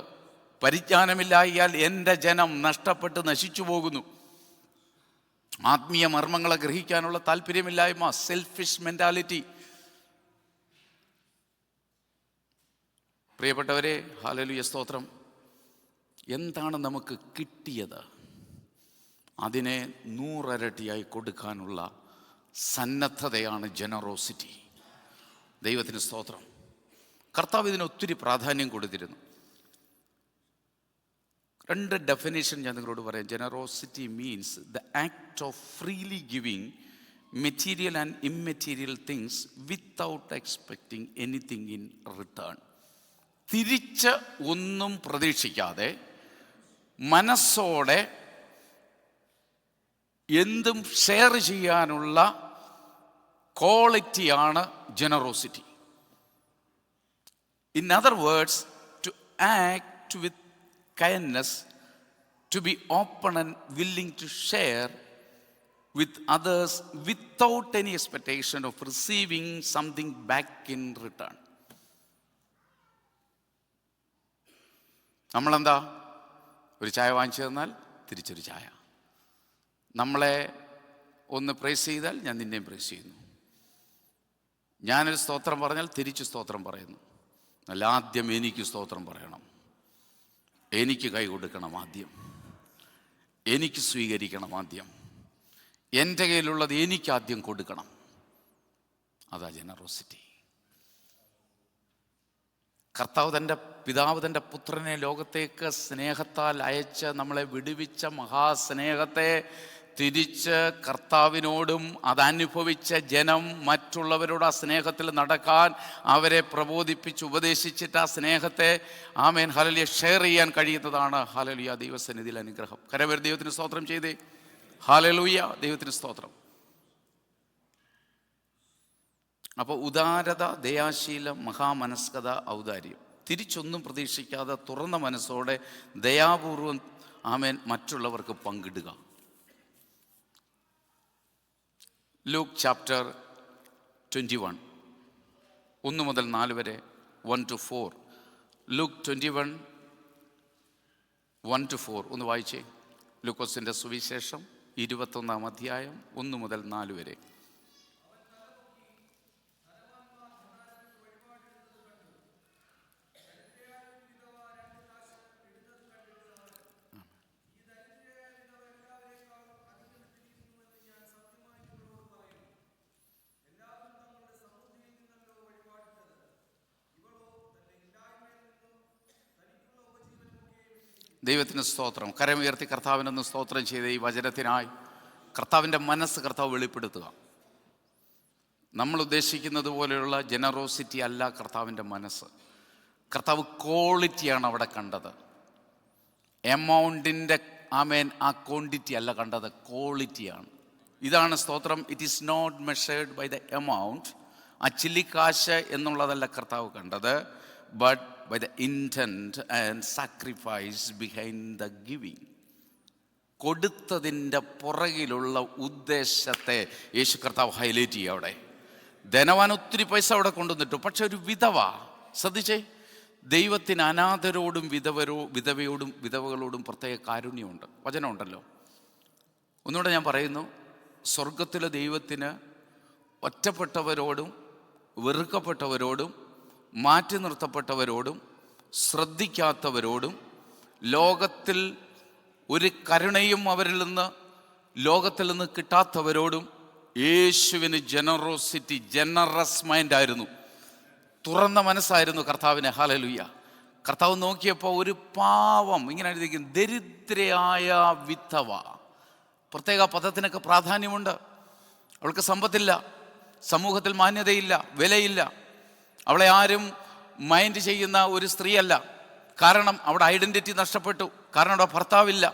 പരിജ്ഞാനമില്ലായാൽ എൻ്റെ ജനം നഷ്ടപ്പെട്ട് നശിച്ചു പോകുന്നു. ആത്മീയ മർമ്മങ്ങളെ ഗ്രഹിക്കാനുള്ള താല്പര്യമില്ലായ്മ, സെൽഫിഷ് മെൻറ്റാലിറ്റി. പ്രിയപ്പെട്ടവരെ, ഹല്ലേലൂയ, സ്തോത്രം. എന്താണ് നമുക്ക് കിട്ടിയത്? അതിനെ 100 ഇരട്ടിയായി കൊടുക്കാനുള്ള സന്നദ്ധതയാണ് ജനറോസിറ്റി. ദൈവത്തിന് സ്തോത്രം. കർത്താവ് ഇതിന് ഒത്തിരി പ്രാധാന്യം കൊടുത്തിരുന്നു. 2 ഡെഫിനേഷൻ ഞാൻ നിങ്ങളോട് പറയാം. Generosity means the act of freely giving material and immaterial things without expecting anything in return. തിരിച്ച് ഒന്നും പ്രതീക്ഷിക്കാതെ മനസ്സോടെ എന്തും ഷെയർ ചെയ്യാനുള്ള ക്വാളിറ്റിയാണ് generosity. In other words, to act with kindness, to be open and willing to share with others without any expectation of receiving something back in return. നമ്മളെന്താ, ഒരു ചായ വാങ്ങിച്ചു തന്നാൽ തിരിച്ചൊരു ചായ. നമ്മളെ ഒന്ന് പ്രൈസ് ചെയ്താൽ ഞാൻ നിന്നെയും പ്രൈസ് ചെയ്യുന്നു. ഞാനൊരു സ്തോത്രം പറഞ്ഞാൽ തിരിച്ച് സ്തോത്രം പറയുന്നു. അല്ല, ആദ്യം എനിക്ക് സ്തോത്രം പറയണം, എനിക്ക് കൈ കൊടുക്കണം, ആദ്യം എനിക്ക് സ്വീകരിക്കണം, ആദ്യം എൻ്റെ കയ്യിലുള്ളത് എനിക്ക് ആദ്യം കൊടുക്കണം. അതാ ജനറോസിറ്റി. കർത്താവ് പിതാവ് തൻ്റെ പുത്രനെ ലോകത്തേക്ക് സ്നേഹത്താൽ അയച്ച് നമ്മളെ വിടുവിച്ച മഹാസ്നേഹത്തെ തിരിച്ച് കർത്താവിനോടും അതനുഭവിച്ച ജനം മറ്റുള്ളവരോട് ആ സ്നേഹത്തിൽ നടക്കാൻ അവരെ പ്രബോധിപ്പിച്ച് ഉപദേശിച്ചിട്ട് ആ സ്നേഹത്തെ ആമേൻ ഹല്ലേലൂയ ഷെയർ ചെയ്യാൻ കഴിയുന്നതാണ് ഹല്ലേലൂയ ദൈവസന്നിധിയിൽ അനുഗ്രഹം. കരവേർ ദൈവത്തിന് സ്തോത്രം ചെയ്തേ. ഹല്ലേലൂയ, ദൈവത്തിന് സ്തോത്രം. അപ്പോൾ ഉദാരത, ദയാശീലം, മഹാമനസ്കത, ഔദാര്യം. തിരിച്ചൊന്നും പ്രതീക്ഷിക്കാതെ തുറന്ന മനസ്സോടെ ദയാപൂർവം ആമേൻ മറ്റുള്ളവർക്ക് പങ്കിടുക. ലൂക്ക് ചാപ്റ്റർ 21 1 മുതൽ 4 വരെ, 1 to 4. ലൂക്ക് 21 1 to 4 ഒന്ന് വായിച്ചേ. ലൂക്കോസിൻ്റെ സുവിശേഷം 21 അധ്യായം 1 മുതൽ 4 വരെ. ദൈവത്തിന് സ്തോത്രം. കരമുയർത്തി കർത്താവിനൊന്ന് സ്തോത്രം ചെയ്ത് ഈ വചനത്തിനായി കർത്താവിൻ്റെ മനസ്സ് കർത്താവ് വെളിപ്പെടുത്തുക. നമ്മൾ ഉദ്ദേശിക്കുന്നത് പോലെയുള്ള ജനറോസിറ്റി അല്ല കർത്താവിൻ്റെ മനസ്സ്. കർത്താവ് ക്വാളിറ്റിയാണ് അവിടെ കണ്ടത്. എമൗണ്ടിൻ്റെ ആമേൻ ആ ക്വാണ്ടിറ്റി അല്ല കണ്ടത്, ക്വാളിറ്റിയാണ്. ഇതാണ് സ്തോത്രം. It is not measured by the amount. ആ ചില്ലിക്കാശ് എന്നുള്ളതല്ല കർത്താവ് കണ്ടത്, but by the intent and sacrifice behind the giving. കൊടുത്തതിൻ്റെ പുറകിലുള്ള ഉദ്ദേശത്തെ യേശു കർത്താവ് ഹൈലൈറ്റ് ചെയ്യുക. അവിടെ ധനവാൻ ഒത്തിരി പൈസ അവിടെ കൊണ്ടുവന്നിട്ടു, പക്ഷെ ഒരു വിധവ, ശ്രദ്ധിച്ചേ, ദൈവത്തിന് അനാഥരോടും വിധവകളോടും പ്രത്യേക കാരുണ്യമുണ്ട്. വചനമുണ്ടല്ലോ. ഒന്നുകൂടെ ഞാൻ പറയുന്നു, സ്വർഗത്തിലെ ദൈവത്തിന് ഒറ്റപ്പെട്ടവരോടും വെറുക്കപ്പെട്ടവരോടും മാറ്റി നിർത്തപ്പെട്ടവരോടും ശ്രദ്ധിക്കാത്തവരോടും ലോകത്തിൽ ഒരു കരുണയും ലോകത്തിൽ നിന്ന് കിട്ടാത്തവരോടും യേശുവിന് ജനറോസിറ്റി, ജനറസ് മൈൻഡായിരുന്നു, തുറന്ന മനസ്സായിരുന്നു കർത്താവിന്. ഹല്ലേലൂയ. കർത്താവ് നോക്കിയപ്പോൾ ഒരു പാവം, ഇങ്ങനെ എഴുതിയിരിക്കുന്നു, ദരിദ്രയായ വിധവ. പ്രത്യേക പദത്തിനൊക്കെ പ്രാധാന്യമുണ്ട്. അവൾക്ക് സമ്പത്തില്ല, സമൂഹത്തിൽ മാന്യതയില്ല, വിലയില്ല, അവളെ ആരും മൈൻഡ് ചെയ്യുന്ന ഒരു സ്ത്രീയല്ല. കാരണം അവിടെ ഐഡൻറ്റിറ്റി നഷ്ടപ്പെട്ടു. കാരണം അവിടെ ഭർത്താവില്ല.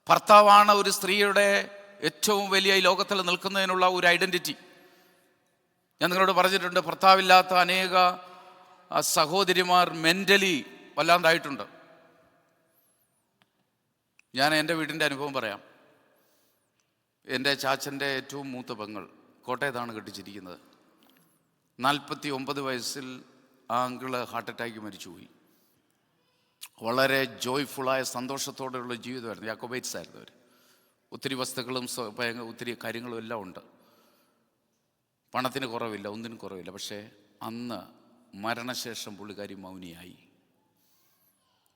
ഭർത്താവാണ് ഒരു സ്ത്രീയുടെ ഏറ്റവും വലിയ ഈ ലോകത്തിൽ നിൽക്കുന്നതിനുള്ള ഒരു ഐഡൻറ്റിറ്റി. ഞാൻ നിങ്ങളോട് പറഞ്ഞിട്ടുണ്ട്, ഭർത്താവില്ലാത്ത അനേക സഹോദരിമാർ മെൻ്റലി വല്ലാണ്ടായിട്ടുണ്ട്. ഞാൻ എൻ്റെ വീടിൻ്റെ അനുഭവം പറയാം. എൻ്റെ ചാച്ചൻ്റെ ഏറ്റവും മൂത്ത പെങ്ങൾ കോട്ടയത്താണ് കെട്ടിച്ചിരിക്കുന്നത്. 49 വയസ്സിൽ ആ അങ്കിള് ഹാർട്ട് അറ്റാക്ക് മരിച്ചുപോയി. വളരെ ജോയ്ഫുള്ളായ സന്തോഷത്തോടെയുള്ള ജീവിതമായിരുന്നു. യാക്കോബൈറ്റ്സ് ആയിരുന്നു അവർ. ഒത്തിരി വസ്തുക്കളും ഒത്തിരി കാര്യങ്ങളും എല്ലാം ഉണ്ട്. പണത്തിന് കുറവില്ല, ഒന്നിനും കുറവില്ല. പക്ഷേ അന്ന് മരണശേഷം പുള്ളിക്കാരി മൗനിയായി.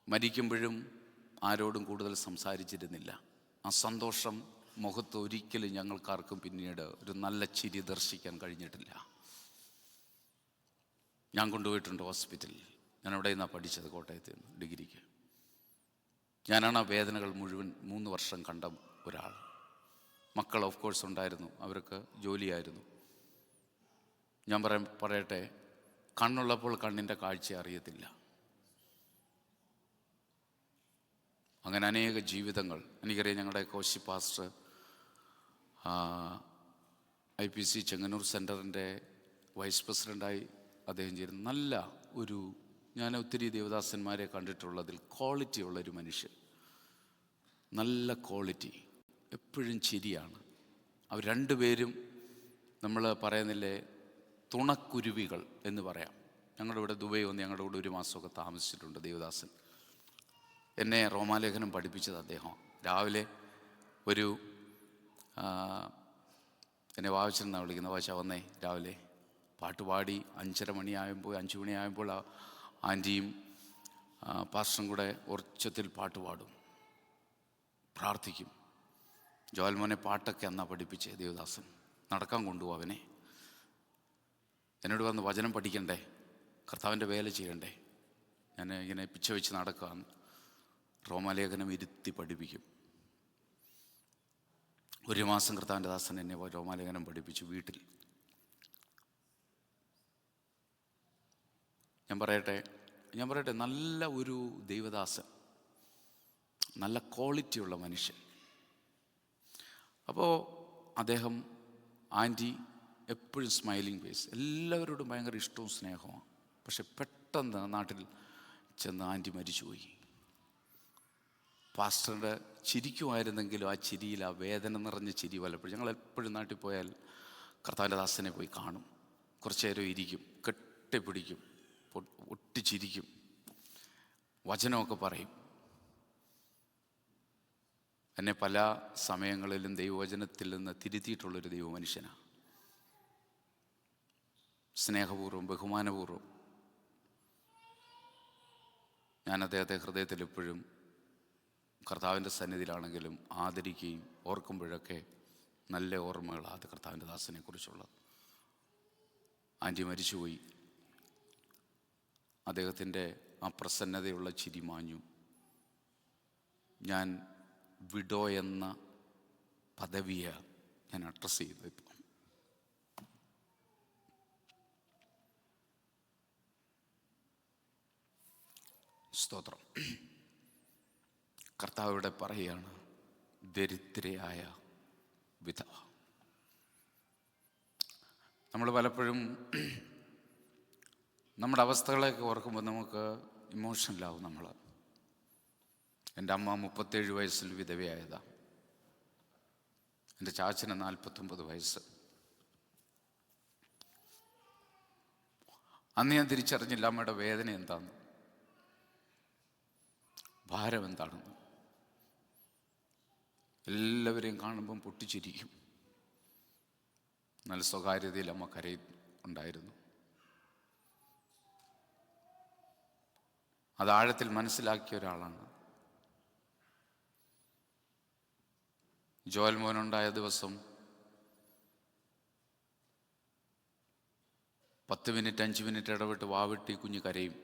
മരിക്കുമ്പോഴും ആരോടും കൂടുതൽ സംസാരിച്ചിരുന്നില്ല. ആ സന്തോഷം മുഖത്ത് ഒരിക്കലും ഞങ്ങൾക്കാർക്കും പിന്നീട് ഒരു നല്ല ചിരി ദർശിക്കാൻ കഴിഞ്ഞിട്ടില്ല. ഞാൻ കൊണ്ടുപോയിട്ടുണ്ട് ഹോസ്പിറ്റലിൽ. ഞാൻ അവിടെ നിന്നാണ് പഠിച്ചത്, കോട്ടയത്ത് നിന്ന് ഡിഗ്രിക്ക്. ഞാനാണ് ആ വേദനകൾ മുഴുവൻ 3 വർഷം കണ്ട ഒരാൾ. മക്കൾ ഓഫ് കോഴ്സ് ഉണ്ടായിരുന്നു, അവർക്ക് ജോലിയായിരുന്നു. ഞാൻ പറയട്ടെ, കണ്ണുള്ളപ്പോൾ കണ്ണിൻ്റെ കാഴ്ച അറിയത്തില്ല. അങ്ങനെ അനേക ജീവിതങ്ങൾ എനിക്കറിയാം. ഞങ്ങളുടെ കോശി പാസ്റ്റർ IPC ചെങ്ങന്നൂർ സെൻറ്ററിൻ്റെ വൈസ് പ്രസിഡൻ്റായി അദ്ദേഹം ചേരുന്നു. നല്ല ഒരു, ഞാൻ ഒത്തിരി ദേവദാസന്മാരെ കണ്ടിട്ടുള്ളതിൽ ക്വാളിറ്റി ഉള്ളൊരു മനുഷ്യൻ. നല്ല ക്വാളിറ്റി, എപ്പോഴും ചിരിയാണ്. അവർ രണ്ടുപേരും നമ്മൾ പറയുന്നില്ലേ, തുണക്കുരുവികൾ എന്ന് പറയാം. ഞങ്ങളുടെ ഇവിടെ ദുബൈ വന്ന് ഞങ്ങളുടെ കൂടെ 1 മാസമൊക്കെ താമസിച്ചിട്ടുണ്ട് ദേവദാസൻ. എന്നെ റോമാലേഖനം പഠിപ്പിച്ചത് അദ്ദേഹം. രാവിലെ എന്നെ വാവച്ചെന്നാണ് വിളിക്കുന്നത്. വാവച്ച വന്നേ, രാവിലെ പാട്ടുപാടി 5:30 മണിയാകുമ്പോൾ 5 മണിയാകുമ്പോൾ ആൻറ്റിയും പാസ്റ്ററും കൂടെ ഉറച്ചത്തിൽ പാട്ടുപാടും, പ്രാർത്ഥിക്കും. ജോൽമോനെ പാട്ടൊക്കെ എന്നാ പഠിപ്പിച്ചേ ദേവദാസൻ. നടക്കാൻ കൊണ്ടുപോകും അവനെ. എന്നോട് വന്ന് വചനം പഠിക്കണ്ടേ, കർത്താവിൻ്റെ വേല ചെയ്യണ്ടേ. ഞാൻ ഇങ്ങനെ പിച്ച വെച്ച് നടക്കുകയാണ്. റോമാലേഖനം ഇരുത്തി പഠിപ്പിക്കും. 1 മാസം കർത്താവിൻ്റെ ദാസൻ എന്നെ റോമാലേഖനം പഠിപ്പിച്ചു വീട്ടിൽ. ഞാൻ പറയട്ടെ നല്ല ഒരു ദൈവദാസൻ, നല്ല ക്വാളിറ്റിയുള്ള മനുഷ്യൻ. അപ്പോൾ അദ്ദേഹം, ആൻറ്റി എപ്പോഴും സ്മൈലിംഗ് ഫേസ്, എല്ലാവരോടും ഭയങ്കര ഇഷ്ടവും സ്നേഹമാണ്. പക്ഷെ പെട്ടെന്ന് നാട്ടിൽ ചെന്ന് ആൻറ്റി മരിച്ചുപോയി. പാസ്റ്ററുടെ ചിരിക്കുമായിരുന്നെങ്കിലും ആ ചിരിയിൽ ആ വേദന നിറഞ്ഞ ചിരി പലപ്പോഴും. ഞങ്ങൾ എപ്പോഴും നാട്ടിൽ പോയാൽ കർത്താവിൻ്റെ ദാസനെ പോയി കാണും. കുറച്ച് നേരം ഇരിക്കും, കെട്ടിപ്പിടിക്കും, ഒട്ടിച്ചിരിക്കും, വചനമൊക്കെ പറയും. എന്നെ പല സമയങ്ങളിലും ദൈവവചനത്തിൽ നിന്ന് തിരുത്തിയിട്ടുള്ളൊരു ദൈവമനുഷ്യനാണ്. സ്നേഹപൂർവ്വം, ബഹുമാനപൂർവ്വം ഞാൻ അദ്ദേഹത്തെ ഹൃദയത്തിൽ എപ്പോഴും കർത്താവിൻ്റെ സന്നിധിയിലാണെങ്കിലും ആദരിക്കുകയും ഓർക്കുമ്പോഴൊക്കെ നല്ല ഓർമ്മകളാണ് അത് കർത്താവിൻ്റെ ദാസനെ കുറിച്ചുള്ളത്. ആൻറ്റി മരിച്ചുപോയി. അദ്ദേഹത്തിൻ്റെ ആ പ്രസന്നതയുള്ള ചിരി മാഞ്ഞു. ഞാൻ വിഡോ എന്ന പദവിയെ ഞാൻ അഡ്രസ്സ് ചെയ്തു. ഇപ്പം സ്തോത്രം. കർത്താവ് ഇവിടെ പറയുകയാണ്, ദരിദ്രയായ വിധവ. നമ്മൾ പലപ്പോഴും നമ്മുടെ അവസ്ഥകളെയൊക്കെ ഓർക്കുമ്പോൾ നമുക്ക് ഇമോഷണലാവും. എൻ്റെ അമ്മ 37 വയസ്സിൽ വിധവയായതാണ്. എൻ്റെ ചാച്ചന് 49 വയസ്സ്. അന്ന് ഞാൻ തിരിച്ചറിഞ്ഞില്ല അമ്മയുടെ വേദന എന്താണെന്ന്, ഭാരം എന്താണെന്ന്. എല്ലാവരെയും കാണുമ്പം പൊട്ടിച്ചിരിക്കും. നല്ല സ്വകാര്യതയിൽ അമ്മ ഉണ്ടായിരുന്നു. അത് ആഴത്തിൽ മനസ്സിലാക്കിയ ഒരാളാണ്. ജോൽ മോനുണ്ടായ ദിവസം 10 മിനിറ്റ് 5 മിനിറ്റ് ഇടവിട്ട് വാവിട്ടി കുഞ്ഞ് കരയും.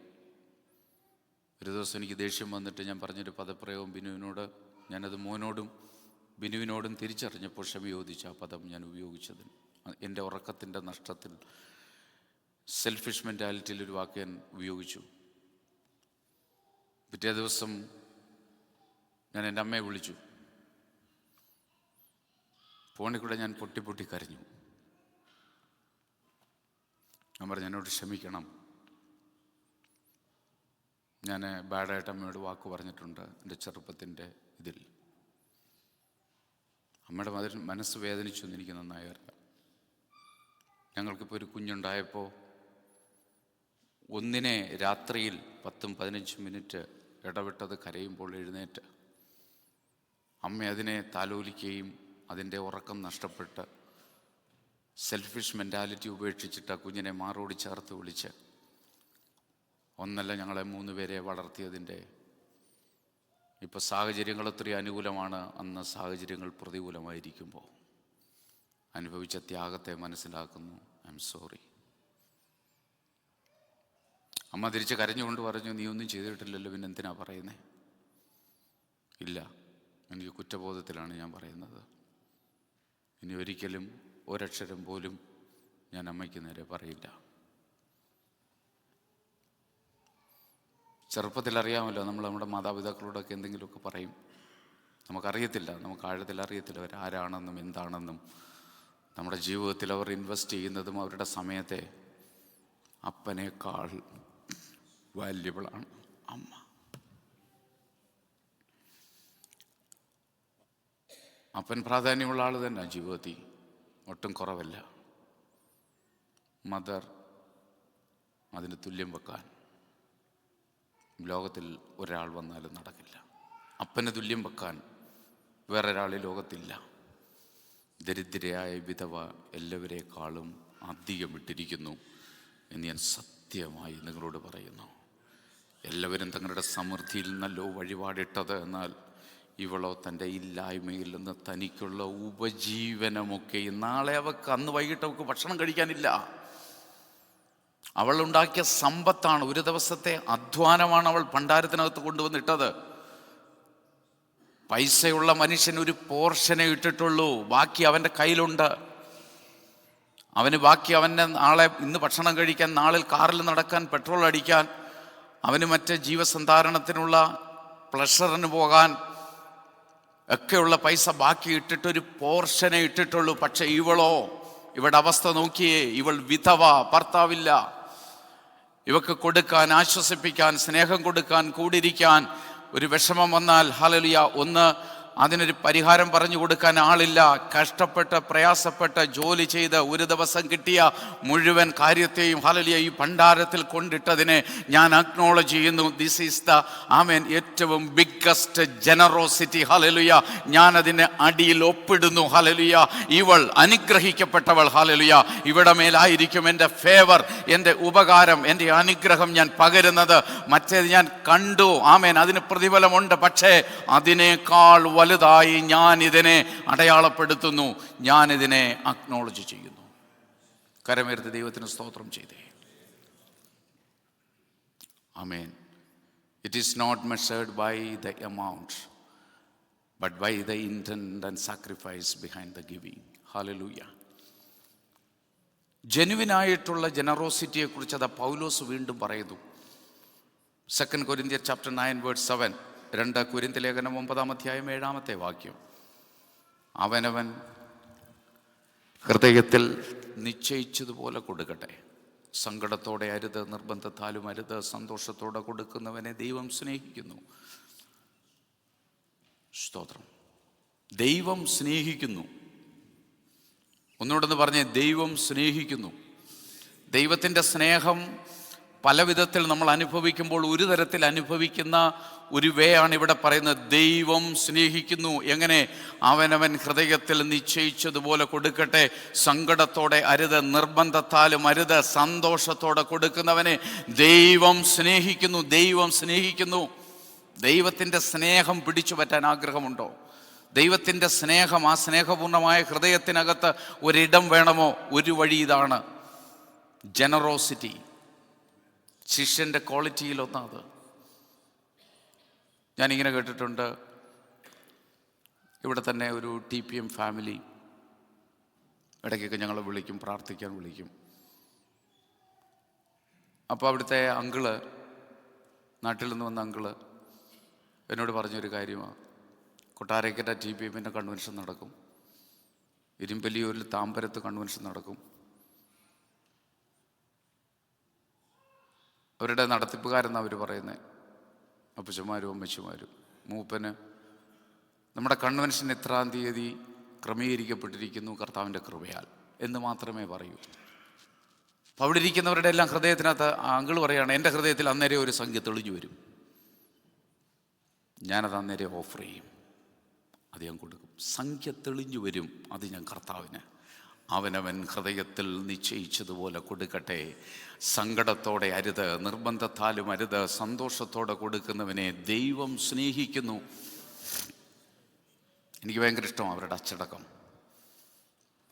ഒരു ദിവസം എനിക്ക് ദേഷ്യം വന്നിട്ട് ഞാൻ പറഞ്ഞൊരു പദപ്രയോഗം ബിനുവിനോട്, ഞാനത് മോനോടും ബിനുവിനോടും തിരിച്ചറിഞ്ഞപ്പോൾ ക്ഷമ ചോദിച്ചു. ആ പദം ഞാൻ ഉപയോഗിച്ചതിന് എൻ്റെ ഉറക്കത്തിൻ്റെ നഷ്ടത്തിൽ സെൽഫിഷ് മെൻറ്റാലിറ്റിയിൽ ഒരു വാക്ക് ഞാൻ ഉപയോഗിച്ചു. പിറ്റേ ദിവസം ഞാൻ എൻ്റെ അമ്മയെ വിളിച്ചു. ഫോണിൽ കൂടെ ഞാൻ പൊട്ടി പൊട്ടി കരഞ്ഞു. ഞാൻ പറഞ്ഞു, എന്നോട് ക്ഷമിക്കണം, ഞാൻ ബാഡായിട്ട് അമ്മയോട് വാക്ക് പറഞ്ഞിട്ടുണ്ട് എൻ്റെ ചെറുപ്പത്തിൻ്റെ ഇതിൽ. അമ്മയുടെ മനസ്സ് വേദനിച്ചു എന്ന് എനിക്ക് നന്നായി അറിയാം. ഞങ്ങൾക്കിപ്പോൾ ഒരു കുഞ്ഞുണ്ടായപ്പോൾ ഒന്നിനെ രാത്രിയിൽ 10-15 മിനിറ്റ് ഇടവിട്ടത് കരയുമ്പോൾ എഴുന്നേറ്റ് അമ്മ അതിനെ താലോലിക്കുകയും അതിൻ്റെ ഉറക്കം നഷ്ടപ്പെട്ട് സെൽഫിഷ് മെൻറ്റാലിറ്റി ഉപേക്ഷിച്ചിട്ട് ആ കുഞ്ഞിനെ മാറോടി ചേർത്ത് വിളിച്ച് ഒന്നല്ല ഞങ്ങളെ 3 പേരെ വളർത്തിയതിൻ്റെ ഇപ്പോൾ സാഹചര്യങ്ങൾ ഒത്തിരി അനുകൂലമാണ്. അന്ന് സാഹചര്യങ്ങൾ പ്രതികൂലമായിരിക്കുമ്പോൾ അനുഭവിച്ച ത്യാഗത്തെ മനസ്സിലാക്കുന്നു. I am sorry. അമ്മ തിരിച്ച് കരഞ്ഞുകൊണ്ട് പറഞ്ഞു, നീ ഒന്നും ചെയ്തിട്ടില്ലല്ലോ, പിന്നെ എന്തിനാ പറയുന്നേ? ഇല്ല, എനിക്ക് കുറ്റബോധത്തിലാണ് ഞാൻ പറയുന്നത്. ഇനി ഒരിക്കലും ഒരക്ഷരം പോലും ഞാൻ അമ്മയ്ക്ക് നേരെ പറയില്ല. ചെറുപ്പത്തിൽ അറിയാമല്ലോ, നമ്മൾ നമ്മുടെ മാതാപിതാക്കളോടൊക്കെ എന്തെങ്കിലുമൊക്കെ പറയും. നമുക്കറിയത്തില്ല, നമുക്ക് ആഴത്തിൽ അറിയത്തില്ല അവരാരാണെന്നും എന്താണെന്നും. നമ്മുടെ ജീവിതത്തിൽ അവർ ഇൻവെസ്റ്റ് ചെയ്യുന്നതും അവരുടെ സമയത്തെ അപ്പനേക്കാൾ വാല്യുബിളാണ് അമ്മ. അപ്പൻ പ്രാധാന്യമുള്ള ആൾ തന്നെ ജീവിതത്തിൽ, ഒട്ടും കുറവല്ല. മദർ അതിന് തുല്യം വെക്കാൻ ലോകത്തിൽ ഒരാൾ വന്നാലും നടക്കില്ല. അപ്പന് തുല്യം വെക്കാൻ വേറൊരാൾ ലോകത്തില്ല. ദരിദ്രയായ വിധവ എല്ലാവരെക്കാളും അധികം ഇട്ടിരിക്കുന്നു എന്ന് ഞാൻ സത്യമായി നിങ്ങളോട് പറയുന്നു. എല്ലാവരും തങ്ങളുടെ സമൃദ്ധിയിൽ നിന്നല്ലോ വഴിപാടിട്ടത്, എന്നാൽ ഇവളോ തൻ്റെ ഇല്ലായ്മയിൽ നിന്ന് തനിക്കുള്ള ഉപജീവനമൊക്കെ. നാളെ അവൾക്ക്, അന്ന് വൈകിട്ട് അവൾക്ക് ഭക്ഷണം കഴിക്കാനില്ല. അവളുണ്ടാക്കിയ സമ്പത്താണ്, ഒരു ദിവസത്തെ അധ്വാനമാണ് അവൾ ഭണ്ഡാരത്തിനകത്ത് കൊണ്ടുവന്നിട്ടത്. പൈസയുള്ള മനുഷ്യൻ ഒരു പോർഷനെ ഇട്ടിട്ടുള്ളൂ, ബാക്കി അവൻ്റെ കയ്യിലുണ്ട്. അവന് ബാക്കി അവൻ്റെ നാളെ, ഇന്ന് ഭക്ഷണം കഴിക്കാൻ, നാളിൽ കാറിൽ നടക്കാൻ, പെട്രോൾ അടിക്കാൻ, അവന് മറ്റ് ജീവസന്ധാരണത്തിനുള്ള പ്ലഷറിന് പോകാൻ ഒക്കെയുള്ള പൈസ ബാക്കി ഇട്ടിട്ടൊരു പോർഷനെ ഇട്ടിട്ടുള്ളൂ. പക്ഷെ ഇവളോ, ഇവളുടെ അവസ്ഥ നോക്കിയേ, ഇവൾ വിധവ, ഭർത്താവില്ല. ഇവക്ക് കൊടുക്കാൻ, ആശ്വസിപ്പിക്കാൻ, സ്നേഹം കൊടുക്കാൻ, കൂടിരിക്കാൻ, ഒരു വിഷമം വന്നാൽ ഹല്ലേലൂയ ഒന്ന് അതിനൊരു പരിഹാരം പറഞ്ഞു കൊടുക്കാൻ ആളില്ല. കഷ്ടപ്പെട്ട് പ്രയാസപ്പെട്ട് ജോലി ചെയ്ത് ഒരു ദിവസം കിട്ടിയ മുഴുവൻ കാര്യത്തെയും ഹല്ലേലൂയ ഈ ഭണ്ഡാരത്തിൽ കൊണ്ടിട്ടതിനെ ഞാൻ അക്നോളജ് ചെയ്യുന്നു. ദിസ് ഈസ് ദ ആമേൻ ഏറ്റവും ബിഗ്ഗസ്റ്റ് ജനറോസിറ്റി. ഹല്ലേലൂയ ഞാൻ അതിനെ അടിയിൽ ഒപ്പിടുന്നു. ഹല്ലേലൂയ ഇവൾ അനുഗ്രഹിക്കപ്പെട്ടവൾ. ഹല്ലേലൂയ ഇവിടെ മേലായിരിക്കും എൻ്റെ ഫേവർ, എൻ്റെ ഉപകാരം, എൻ്റെ അനുഗ്രഹം ഞാൻ പകരുന്നത്. മറ്റേത് ഞാൻ കണ്ടു, ആമേൻ, അതിന് പ്രതിഫലമുണ്ട്. പക്ഷേ അതിനേക്കാൾ വലുതായി ഞാൻ ഇതിനെ അടയാളപ്പെടുത്തുന്നു, ഞാൻ ഇതിനെ അക്നോളജ് ചെയ്യുന്നു. കരമേർത്ത് ദൈവത്തിന് സ്തോത്രം ചെയ്തേ. Amen. It is not measured by the amount, but by the intent and sacrifice behind the giving. Hallelujah. ജെനുവിനായിട്ടുള്ള ജനറോസിറ്റിയെ കുറിച്ച് അത് പൗലോസ് വീണ്ടും പറയുന്നു. 2 Corinthians chapter 9 verse 7. 2 കൊരിന്ത്യർ ലേഖനം 9-ാം അധ്യായം 7-ാമത്തെ വാക്യം. അവനവൻ ഹൃദയത്തിൽ നിശ്ചയിച്ചതുപോലെ കൊടുക്കട്ടെ, സങ്കടത്തോടെ അരുത്, നിർബന്ധത്താലും അരുത്. സന്തോഷത്തോടെ കൊടുക്കുന്നവനെ ദൈവം സ്നേഹിക്കുന്നു. സ്തോത്രം. ദൈവം സ്നേഹിക്കുന്നു. ഒന്നുകൂടെ പറഞ്ഞേ, ദൈവം സ്നേഹിക്കുന്നു. ദൈവത്തിൻ്റെ സ്നേഹം പല വിധത്തിൽ നമ്മൾ അനുഭവിക്കുമ്പോൾ ഒരു തരത്തിൽ അനുഭവിക്കുന്ന ഒരു വേ ആണ് ഇവിടെ പറയുന്നത്. ദൈവം സ്നേഹിക്കുന്നു. എങ്ങനെ? അവനവൻ ഹൃദയത്തിൽ നിശ്ചയിച്ചതുപോലെ കൊടുക്കട്ടെ, സങ്കടത്തോടെ അരുത്, നിർബന്ധത്താലും അരുത്. സന്തോഷത്തോടെ കൊടുക്കുന്നവനെ ദൈവം സ്നേഹിക്കുന്നു. ദൈവം സ്നേഹിക്കുന്നു. ദൈവത്തിൻ്റെ സ്നേഹം പിടിച്ചു പറ്റാൻ ആഗ്രഹമുണ്ടോ? ദൈവത്തിൻ്റെ സ്നേഹം, ആ സ്നേഹപൂർണമായ ഹൃദയത്തിനകത്ത് ഒരിടം വേണമോ? ഒരു വഴി ഇതാണ്, ജനറോസിറ്റി. ശിഷ്യൻ്റെ ക്വാളിറ്റിയിൽ ഒന്നത്. ഞാനിങ്ങനെ കേട്ടിട്ടുണ്ട്, ഇവിടെ തന്നെ ഒരു TPM ഫാമിലി ഇടയ്ക്കൊക്കെ ഞങ്ങളെ വിളിക്കും, പ്രാർത്ഥിക്കാൻ വിളിക്കും. അപ്പോൾ അവിടുത്തെ അങ്കിള്, നാട്ടിൽ നിന്ന് വന്ന അങ്കിള് എന്നോട് പറഞ്ഞൊരു കാര്യമാണ്. കൊട്ടാരക്കര TPM കൺവെൻഷൻ നടക്കും, ഇരുമ്പലിയൂരിൽ താമ്പരത്ത് കൺവെൻഷൻ നടക്കും. അവരുടെ നടത്തിപ്പുകാരെന്നാണ് അവർ പറയുന്നത്, അപ്പച്ചന്മാരും അമ്മച്ചിമാരും. മൂപ്പന് നമ്മുടെ കൺവെൻഷൻ എത്രാം തീയതി ക്രമീകരിക്കപ്പെട്ടിരിക്കുന്നു കർത്താവിൻ്റെ കൃപയാൽ എന്ന് മാത്രമേ പറയൂ. അപ്പോൾ അവിടെ ഇരിക്കുന്നവരുടെ എല്ലാം ഹൃദയത്തിനകത്ത് അങ്കിൾ പറയുകയാണ്, എൻ്റെ ഹൃദയത്തിൽ അന്നേരം ഒരു സംഖ്യ തെളിഞ്ഞു വരും, ഞാനത് അന്നേരം ഓഫർ ചെയ്യും, അത് ഞാൻ കൊടുക്കും. സംഖ്യ തെളിഞ്ഞു വരും, അത് ഞാൻ കർത്താവിന് അവനവൻ ഹൃദയത്തിൽ നിശ്ചയിച്ചതുപോലെ കൊടുക്കട്ടെ. സങ്കടത്തോടെ അരുത്, നിർബന്ധത്താലും അരുത്, സന്തോഷത്തോടെ കൊടുക്കുന്നവനെ ദൈവം സ്നേഹിക്കുന്നു. എനിക്ക് ഭയങ്കര ഇഷ്ടമാണ് അവരുടെ അച്ചടക്കം,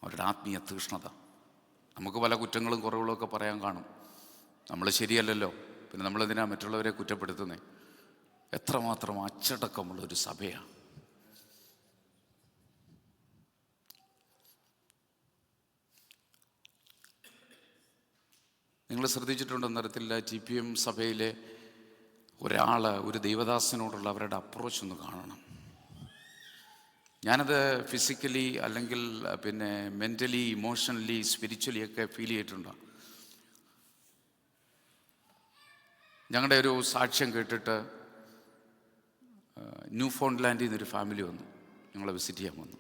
അവരുടെ ആത്മീയ തീഷ്ണത. നമുക്ക് പല കുറ്റങ്ങളും കുറവുകളും ഒക്കെ പറയാൻ കാണും, നമ്മൾ ശരിയല്ലല്ലോ, പിന്നെ നമ്മളെന്തിനാ മറ്റുള്ളവരെ കുറ്റപ്പെടുത്തുന്നത്? എത്രമാത്രം അച്ചടക്കമുള്ളൊരു സഭയാണ്. നിങ്ങൾ ശ്രദ്ധിച്ചിട്ടുണ്ടെന്ന് അറിയത്തില്ല, TPM സഭയിലെ ഒരാൾ ഒരു ദൈവദാസനോടുള്ള അവരുടെ അപ്രോച്ച് ഒന്ന് കാണണം. ഞാനത് ഫിസിക്കലി അല്ലെങ്കിൽ പിന്നെ മെൻ്റലി, ഇമോഷണലി, സ്പിരിച്വലി ഒക്കെ ഫീൽ ചെയ്തിട്ടുണ്ട്. ഞങ്ങളുടെ ഒരു സാക്ഷ്യം കേട്ടിട്ട് ന്യൂ ഫോണ്ട്ലാൻഡിൽ നിന്നൊരു ഫാമിലി വന്നു, ഞങ്ങളെ വിസിറ്റ് ചെയ്യാൻ വന്നു.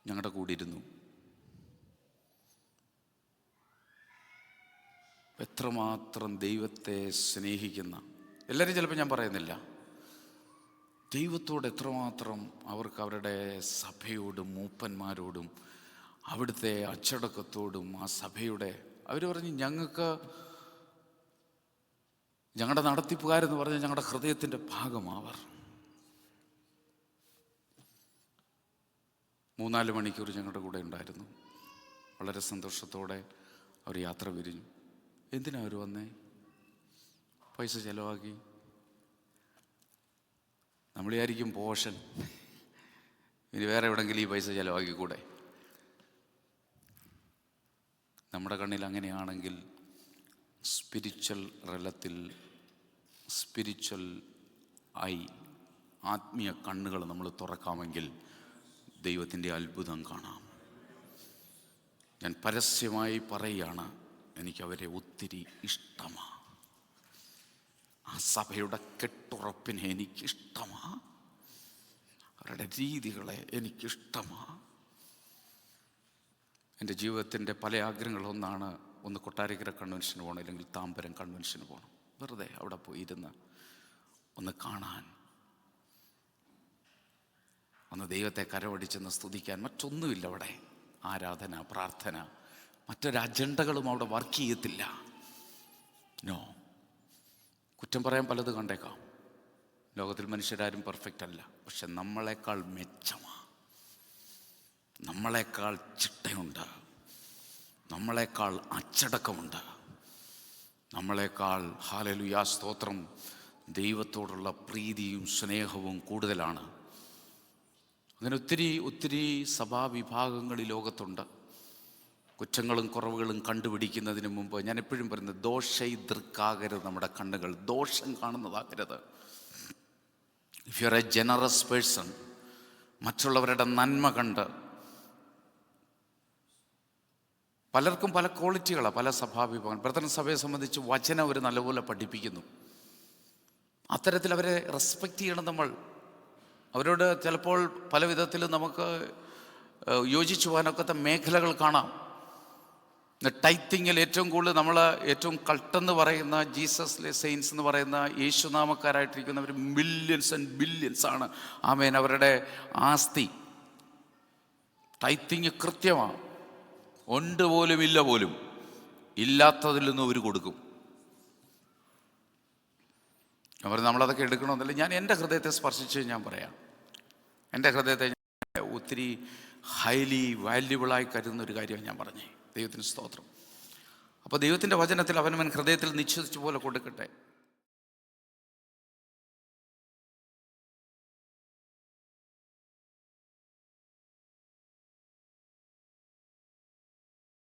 ഞങ്ങളുടെ കൂടെ ഇരുന്നു. എത്രമാത്രം ദൈവത്തെ സ്നേഹിക്കുന്ന, എല്ലാവരും ചിലപ്പോൾ ഞാൻ പറയുന്നില്ല, ദൈവത്തോട് എത്രമാത്രം അവർക്ക് അവരുടെ സഭയോടും മൂപ്പന്മാരോടും അവിടുത്തെ അച്ചടക്കത്തോടും ആ സഭയുടെ, അവർ പറഞ്ഞ് ഞങ്ങൾക്ക് ഞങ്ങളുടെ നടത്തിപ്പുകാരെന്ന് പറഞ്ഞാൽ ഞങ്ങളുടെ ഹൃദയത്തിൻ്റെ ഭാഗമാവർ. 3-4 മണിക്കൂർ ഞങ്ങളുടെ കൂടെ ഉണ്ടായിരുന്നു. വളരെ സന്തോഷത്തോടെ അവർ യാത്ര പിരിഞ്ഞു. എന്തിനാ അവർ വന്നേ? പൈസ ചിലവാക്കി. നമ്മൾ വിചാരിക്കും പോഷൻ, ഇനി വേറെ എവിടെയെങ്കിലും ഈ പൈസ ചിലവാക്കിക്കൂടെ? നമ്മുടെ കണ്ണിൽ അങ്ങനെയാണെങ്കിൽ സ്പിരിച്വൽ റലത്തിൽ, സ്പിരിച്വൽ ആയി ആത്മീയ കണ്ണുകൾ നമ്മൾ തുറക്കാമെങ്കിൽ ദൈവത്തിൻ്റെ അത്ഭുതം കാണാം. ഞാൻ പരസ്യമായി പറയുകയാണ്, എനിക്കവരെ ഒത്തിരി ഇഷ്ടമാണ്. ആ സഭയുടെ കെട്ടുറപ്പിനെ എനിക്കിഷ്ടമാണ്, അവരുടെ രീതികളെ എനിക്കിഷ്ടമാണ്. എൻ്റെ ജീവിതത്തിൻ്റെ പല ആഗ്രഹങ്ങളൊന്നാണ്, ഒന്ന് കൊട്ടാരക്കര കൺവെൻഷന് പോകണം, അല്ലെങ്കിൽ താമ്പരം കൺവെൻഷന് പോകണം. വെറുതെ അവിടെ പോയി ഇരുന്ന് ഒന്ന് കാണാൻ, ഒന്ന് ദൈവത്തെ കരവടിച്ചെന്ന് സ്തുതിക്കാൻ. മറ്റൊന്നുമില്ല അവിടെ. ആരാധന, പ്രാർത്ഥന, മറ്റൊരു അജണ്ടകളും അവിടെ വർക്ക് ചെയ്യത്തില്ല. നോ. കുറ്റം പറയാൻ പലത് കണ്ടേക്കാം, ലോകത്തിൽ മനുഷ്യരാരും പെർഫെക്റ്റ് അല്ല. പക്ഷെ നമ്മളെക്കാൾ മെച്ചമാണ്, നമ്മളെക്കാൾ ചിട്ടയുണ്ട്, നമ്മളെക്കാൾ അച്ചടക്കമുണ്ട്, നമ്മളെക്കാൾ ഹല്ലേലൂയ സ്തോത്രം ദൈവത്തോടുള്ള പ്രീതിയും സ്നേഹവും കൂടുതലാണ്. അങ്ങനെ ഒത്തിരി ഒത്തിരി സഭാവിഭാഗങ്ങൾ ഈ ലോകത്തുണ്ട്. കുറ്റങ്ങളും കുറവുകളും കണ്ടുപിടിക്കുന്നതിന് മുമ്പ് ഞാൻ എപ്പോഴും പറയുന്നത്, ദോഷൈതൃക്കാകരുത് നമ്മുടെ കണ്ണുകൾ, ദോഷം കാണുന്നതാകരുത്. If you are a generous person, മറ്റുള്ളവരുടെ നന്മ കണ്ട്, പലർക്കും പല ക്വാളിറ്റികളാണ്, പല സഭാവിഭാഗങ്ങൾ. ബ്രദറൻ സഭയെ സംബന്ധിച്ച് വചനം അവർ നല്ലപോലെ പഠിപ്പിക്കുന്നു. അത്തരത്തിൽ അവരെ റെസ്പെക്റ്റ് ചെയ്യണം നമ്മൾ. അവരോട് ചിലപ്പോൾ പല വിധത്തിലും നമുക്ക് യോജിച്ചു പോകാനൊക്കത്തെ മേഖലകൾ കാണാം. ടൈത്തിങ്ങിൽ ഏറ്റവും കൂടുതൽ നമ്മൾ ഏറ്റവും കൾട്ടെന്ന് പറയുന്ന ജീസസ് സെയിൻസ് എന്ന് പറയുന്ന യേശുനാമക്കാരായിട്ടിരിക്കുന്നവർ മില്യൺസ് ആൻഡ് ബില്യൺസ് ആണ്. ആമേൻ. അവരുടെ ആസ്തി ടൈത്തിങ് കൃത്യമാണ്. ഉണ്ട് പോലും ഇല്ല പോലും, ഇല്ലാത്തതിൽ നിന്നും അവർ കൊടുക്കും. അവർ നമ്മളതൊക്കെ എടുക്കണമെന്നില്ല. ഞാൻ എൻ്റെ ഹൃദയത്തെ സ്പർശിച്ച് ഞാൻ പറയാം, എൻ്റെ ഹൃദയത്തെ ഒത്തിരി ഹൈലി വാല്യുബിളായി കരുതുന്നൊരു കാര്യമാണ് ഞാൻ പറഞ്ഞേ. ദൈവത്തിന് സ്തോത്രം. അപ്പോൾ ദൈവത്തിൻ്റെ വചനത്തിൽ അവനവൻ ഹൃദയത്തിൽ നിശ്ചയിച്ച പോലെ കൊടുക്കട്ടെ.